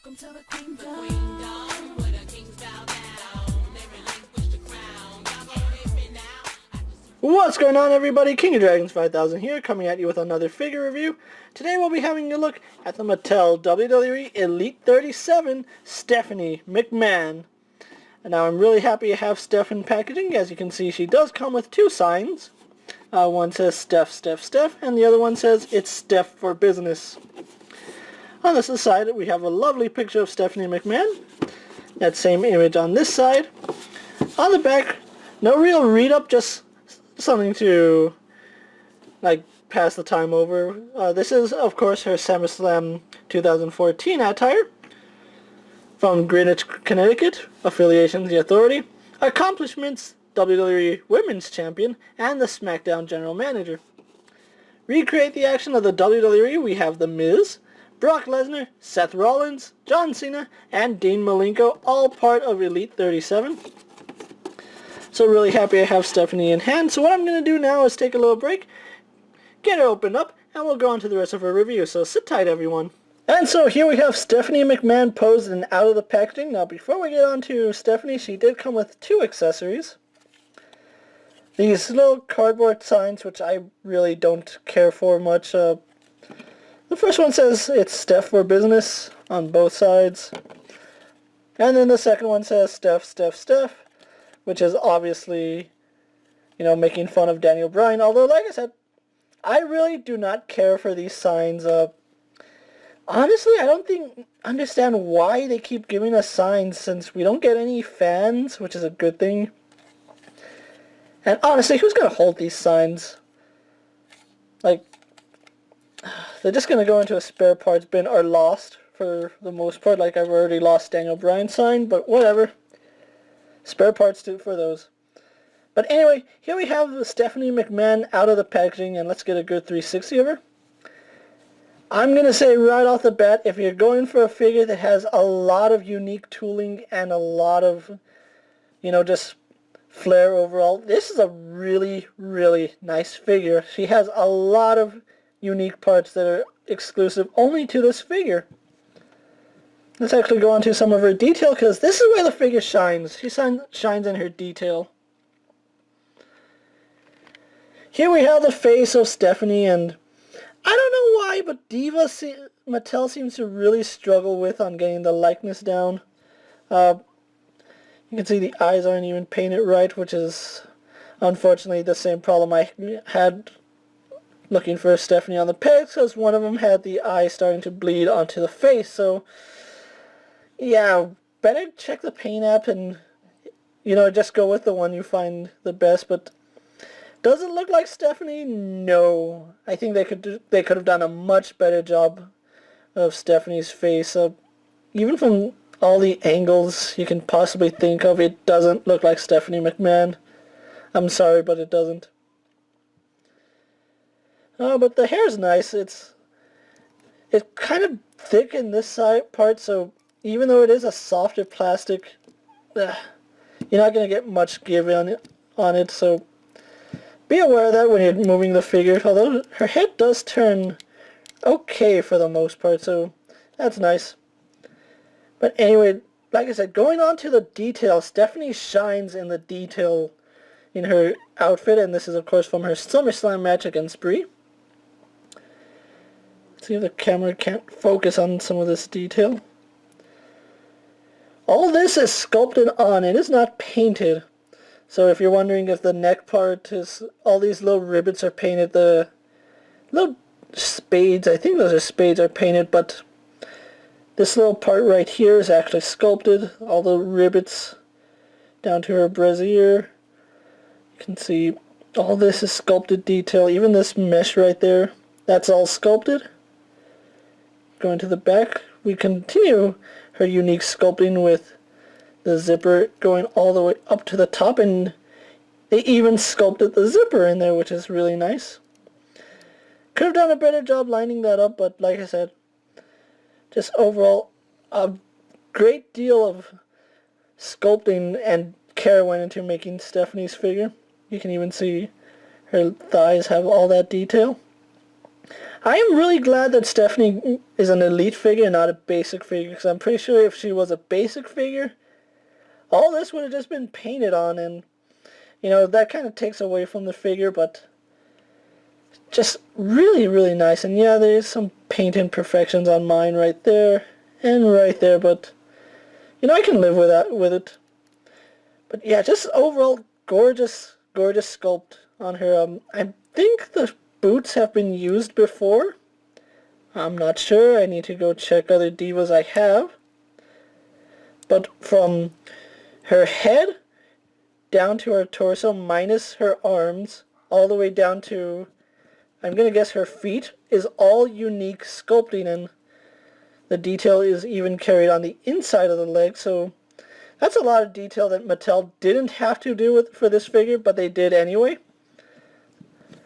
Welcome to the Queendom, where the kings bow down. They relinquish the crown. Y'all gon' hit me now. What's going on, everybody? King of Dragons 5000 here, coming at you with another figure review. Today we'll be having a look at the Mattel WWE Elite 37 Stephanie McMahon. And now I'm really happy to have Steph in packaging. As you can see, she does come with two signs. One says Steph, Steph, Steph, and the other one says it's Steph for business. On this side, we have a lovely picture of Stephanie McMahon. That same image on this side. On the back, no real read-up, just something to, like, pass the time over. This is, of course, her SummerSlam 2014 attire. From Greenwich, Connecticut. Affiliations, The Authority. Accomplishments, WWE Women's Champion and the SmackDown General Manager. Recreate the action of the WWE, we have The Miz, Brock Lesnar, Seth Rollins, John Cena, and Dean Malenko, all part of Elite 37. So really happy I have Stephanie in hand. So what I'm going to do now is take a little break, get her opened up, and we'll go on to the rest of her review. So sit tight, everyone. And so here we have Stephanie McMahon posed and out of the packaging. Now before we get on to Stephanie, she did come with two accessories. These little cardboard signs, which I really don't care for much. The first one says it's Steph for business on both sides. And then the second one says Steph, Steph, Steph, which is obviously, you know, making fun of Daniel Bryan. Although, like I said, I really do not care for these signs. Honestly, I don't understand why they keep giving us signs since we don't get any fans, which is a good thing. And honestly, who's going to hold these signs? Like, they're just going to go into a spare parts bin or lost for the most part. Like, I've already lost Daniel Bryan's sign, but whatever. Spare parts too for those. But anyway, here we have Stephanie McMahon out of the packaging, and let's get a good 360 of her. I'm going to say right off the bat, if you're going for a figure that has a lot of unique tooling and a lot of, you know, just flair overall, this is a really, really nice figure. She has a lot of unique parts that are exclusive only to this figure. Let's actually go on to some of her detail, because this is where the figure shines. She shines in her detail. Here we have the face of Stephanie, and I don't know why, but Mattel seems to really struggle on getting the likeness down. You can see the eyes aren't even painted right, which is unfortunately the same problem I had looking for Stephanie on the pegs, because one of them had the eye starting to bleed onto the face. So yeah, better check the paint app and, you know, just go with the one you find the best. But does it look like Stephanie? No. I think they could have done a much better job of Stephanie's face. Even from all the angles you can possibly think of, it doesn't look like Stephanie McMahon. I'm sorry, but it doesn't. But the hair's nice. It's kind of thick in this side part, so even though it is a softer plastic, you're not going to get much give on it, so be aware of that when you're moving the figure. Although her head does turn okay for the most part, so that's nice. But anyway, like I said, going on to the detail, Stephanie shines in the detail in her outfit, and this is of course from her SummerSlam match against Brie. Let's see if the camera can't focus on some of this detail. All this is sculpted on, it is not painted. So if you're wondering if the neck part is, all these little rivets are painted, the little spades, I think those are spades, are painted, but this little part right here is actually sculpted. All the rivets down to her brassiere. You can see all this is sculpted detail. Even this mesh right there, that's all sculpted. Going to the back, we continue her unique sculpting with the zipper going all the way up to the top, and they even sculpted the zipper in there, which is really nice. Could have done a better job lining that up, but like I said, just overall, a great deal of sculpting and care went into making Stephanie's figure. You can even see her thighs have all that detail. I am really glad that Stephanie is an elite figure, not a basic figure, because I'm pretty sure if she was a basic figure, all this would have just been painted on, and, you know, that kind of takes away from the figure, but just really, really nice. And yeah, there's some paint imperfections on mine right there and right there, but, you know, I can live with that, with it. But yeah, just overall gorgeous, gorgeous sculpt on her. I think the boots have been used before. I'm not sure. I need to go check other divas I have. But from her head down to her torso, minus her arms, all the way down to, I'm going to guess, her feet, is all unique sculpting, and the detail is even carried on the inside of the leg, so that's a lot of detail that Mattel didn't have to do with for this figure, but they did anyway.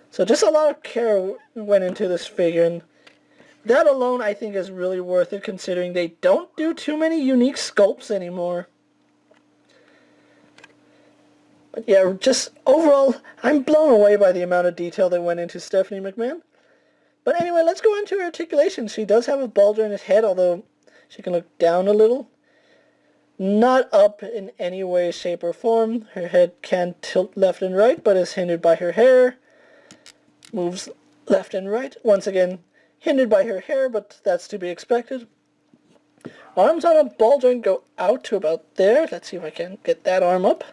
So just a lot of care went into this figure, and that alone I think is really worth it, considering they don't do too many unique sculpts anymore. But yeah, just overall, I'm blown away by the amount of detail that went into Stephanie McMahon. But anyway, let's go into her articulation. She does have a bulger in his head, although she can look down a little. Not up in any way, shape, or form. Her head can tilt left and right, but is hindered by her hair. Moves left and right. Once again, hindered by her hair, but that's to be expected. Arms on a ball joint go out to about there. Let's see if I can get that arm up.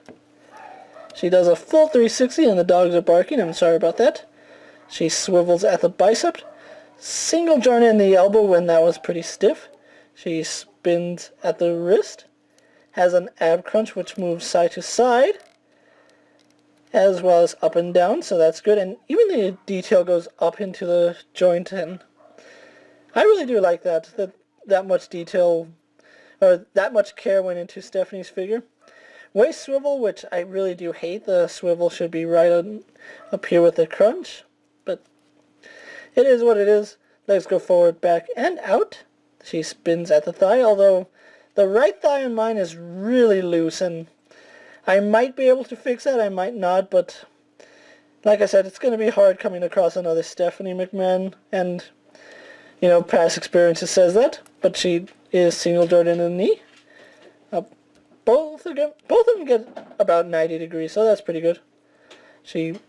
She does a full 360 and the dogs are barking. I'm sorry about that. She swivels at the bicep. Single joint in the elbow when that was pretty stiff. She spins at the wrist. Has an ab crunch which moves side to side, as well as up and down, so that's good. And even the detail goes up into the joint, and I really do like that much detail, or that much care went into Stephanie's figure. Waist swivel, which I really do hate. The swivel should be right up here with the crunch, but it is what it is. Legs go forward, back, and out. She spins at the thigh, although the right thigh on mine is really loose, and I might be able to fix that, I might not, but like I said, it's going to be hard coming across another Stephanie McMahon, and, you know, past experiences says that, but she is single joint in the knee. Both of them get about 90 degrees, so that's pretty good. She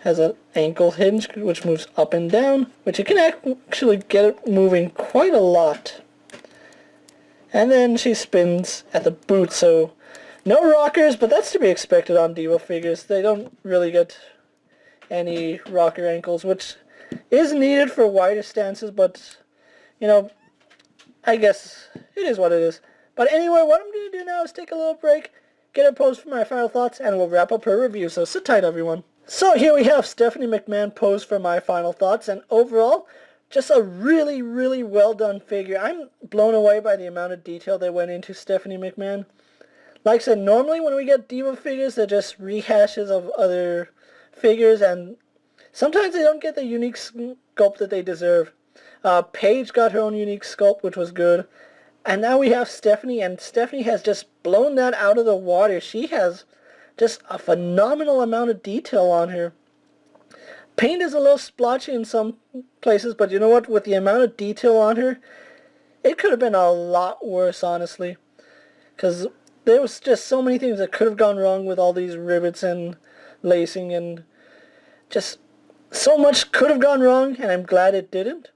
has an ankle hinge, which moves up and down, which you can actually get it moving quite a lot. And then she spins at the boot, so no rockers, but that's to be expected on Diva figures. They don't really get any rocker ankles, which is needed for wider stances, but, you know, I guess it is what it is. But anyway, what I'm going to do now is take a little break, get her posed for my final thoughts, and we'll wrap up her review, so sit tight, everyone. So here we have Stephanie McMahon posed for my final thoughts, and overall, just a really, really well done figure. I'm blown away by the amount of detail that went into Stephanie McMahon. Like I said, normally when we get Diva figures, they're just rehashes of other figures, and sometimes they don't get the unique sculpt that they deserve. Paige got her own unique sculpt, which was good. And now we have Stephanie, and Stephanie has just blown that out of the water. She has just a phenomenal amount of detail on her. Paint is a little splotchy in some places, but you know what? With the amount of detail on her, it could have been a lot worse, honestly. Because there was just so many things that could have gone wrong with all these rivets and lacing, and just so much could have gone wrong, and I'm glad it didn't.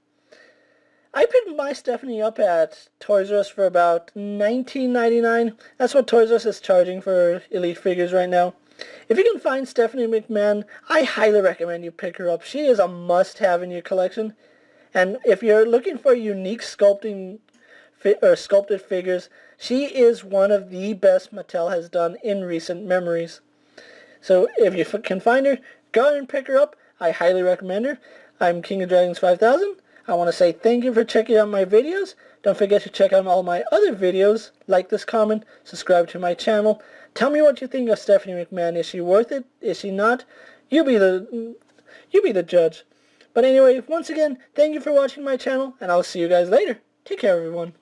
I picked my Stephanie up at Toys R Us for about $19.99. That's what Toys R Us is charging for Elite figures right now. If you can find Stephanie McMahon, I highly recommend you pick her up. She is a must-have in your collection. And if you're looking for unique sculpted figures, she is one of the best Mattel has done in recent memories. So if you can find her, go ahead and pick her up. I highly recommend her. I'm King of Dragons 5000. I want to say thank you for checking out my videos. Don't forget to check out all my other videos. Like this, comment, subscribe to my channel. Tell me what you think of Stephanie McMahon. Is she worth it? Is she not? You be the judge. But anyway, once again, thank you for watching my channel, and I'll see you guys later. Take care, everyone.